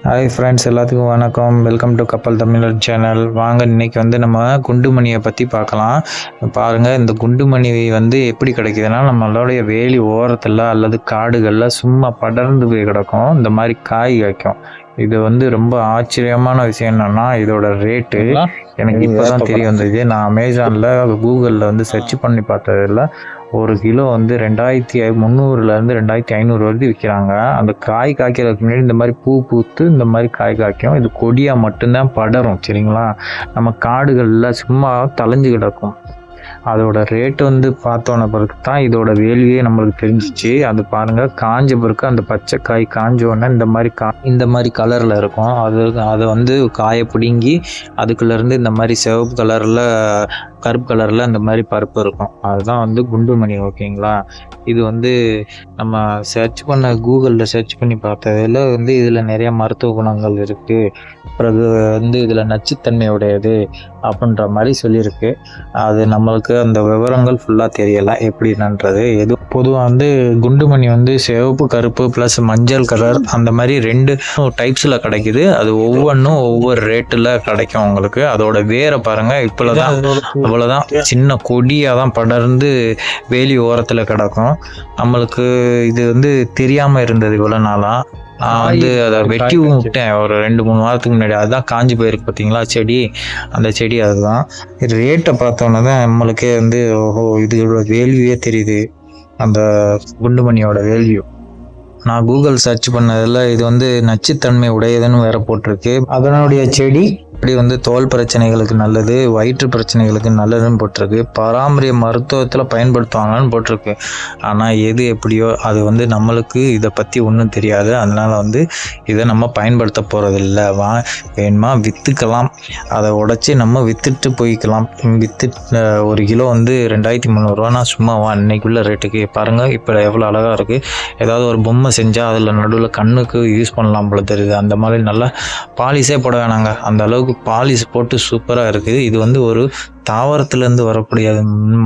Hi friends, எல்லாத்துக்கும் வணக்கம். Welcome to கப்பல் தமிழர் சேனல். வாங்க இன்னைக்கு நம்ம குண்டுமணியை பற்றி பார்க்கலாம். பாருங்கள், இந்த குண்டுமணி எப்படி கிடைக்குதுன்னா, நம்மளுடைய வேலி ஓரத்தில் அல்லது காடுகளில் சும்மா படர்ந்து போய் கிடக்கும். இந்த மாதிரி காய் வைக்கும். இது ரொம்ப ஆச்சரியமான விஷயம் என்னன்னா, இதோட ரேட்டு எனக்கு இப்போதான் தெரிய வந்தது. நான் அமேசானில் கூகுளில் சர்ச் பண்ணி பார்த்ததில்ல. ஒரு கிலோ 2300 2500 வரைக்கும் விற்கிறாங்க. அந்த காய் காய்க்கிறதுக்கு முன்னாடி இந்த மாதிரி பூ பூத்து இந்த மாதிரி காய் காய்க்கும். இது கொடியாக மட்டும்தான் படரும். சரிங்களா? நம்ம காடுகளில் சும்மா தளைஞ்சு கிடக்கும். அதோட ரேட்டு பார்த்தோன்ன பிறகு தான் இதோட வேல்யூவே நம்மளுக்கு தெரிஞ்சிச்சு. அது பாருங்கள், காஞ்ச பிறகு அந்த பச்சை காய் காஞ்சோடனே இந்த மாதிரி கலரில் இருக்கும். அதை காயை பிடுங்கி அதுக்குள்ளேருந்து இந்த மாதிரி சிவப்பு கலரில் கருப்பு கலரில் அந்த மாதிரி பருப்பு இருக்கும். அதுதான் குண்டுமணி. ஓகேங்களா? இது நம்ம கூகுளில் சர்ச் பண்ணி பார்த்ததில் இதில் நிறைய மருத்துவ குணங்கள் இருக்குது. பிறகு இதில் நச்சுத்தன்மை உடையது அப்படின்ற மாதிரி சொல்லியிருக்கு. அது நம்மளுக்கு அந்த விவரங்கள் ஃபுல்லாக தெரியலை எப்படின்றது. பொதுவாக குண்டுமணி சிவப்பு கருப்பு ப்ளஸ் மஞ்சள் கலர் அந்த மாதிரி 2 டைப்ஸில் கிடைக்குது. அது ஒவ்வொன்றும் ஒவ்வொரு ரேட்டில் கிடைக்கும் உங்களுக்கு. அதோட வேரை பாருங்கள், அவ்வளோதான் சின்ன கொடியாக தான் படர்ந்து வேலி ஓரத்தில் கிடக்கும். நம்மளுக்கு இது தெரியாமல் இருந்தது இவ்வளோ நாளாக. நான் அதை வெட்டி விட்டேன் ஒரு 2-3 வாரத்துக்கு முன்னாடி. அதுதான் காஞ்சி போயிருக்கு பார்த்தீங்களா செடி. அந்த செடி அதுதான். ரேட்டை பார்த்தோன்னே தான் நம்மளுக்கே ஓஹோ, இதோட வேல்யூவே தெரியுது, அந்த குண்டுமணியோட வேல்யூ. நான் கூகுள் சர்ச் பண்ணதில் இது நச்சுத்தன்மை உடையதுன்னு வேற போட்டிருக்கு. அதனுடைய செடி இப்படி தோல் பிரச்சனைகளுக்கு நல்லது, வயிற்று பிரச்சனைகளுக்கு நல்லதுன்னு போட்டிருக்கு. பாரம்பரிய மருத்துவத்தில் பயன்படுத்துவாங்கன்னு போட்டிருக்கு. ஆனால் எது எப்படியோ அது நம்மளுக்கு இதை பற்றி ஒன்றும் தெரியாது. அதனால் இதை நம்ம பயன்படுத்த போகிறதில்ல. வேணுமா விற்றுக்கலாம், அதை உடச்சி நம்ம விற்றுட்டு போய்க்கலாம். ஒரு கிலோ 2300 சும்மாவா இன்னைக்குள்ள ரேட்டுக்கு? பாருங்கள், இப்போ எவ்வளோ அழகாக இருக்குது. ஏதாவது ஒரு பொம்மை செஞ்சால் அதில் நடுவில் கண்ணுக்கு யூஸ் பண்ணலாம் போல தெரியுது. அந்த மாதிரி நல்லா பாலிஷே போட வேணாங்க, அந்த அளவுக்கு பாலிஷ் போட்டு சூப்பராக இருக்குது. இது ஒரு தாவரத்துலேருந்து வரக்கூடிய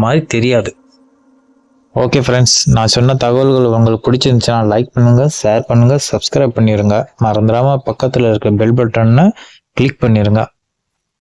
மாதிரி தெரியாது. ஓகே ஃப்ரெண்ட்ஸ், நான் சொன்ன தகவல்கள் உங்களுக்கு பிடிச்சிருந்துச்சுன்னா லைக் பண்ணுங்கள், ஷேர் பண்ணுங்கள், சப்ஸ்கிரைப் பண்ணிடுங்க. மறந்துடாமல் பக்கத்தில் இருக்க பெல் பட்டனை கிளிக் பண்ணிடுங்க.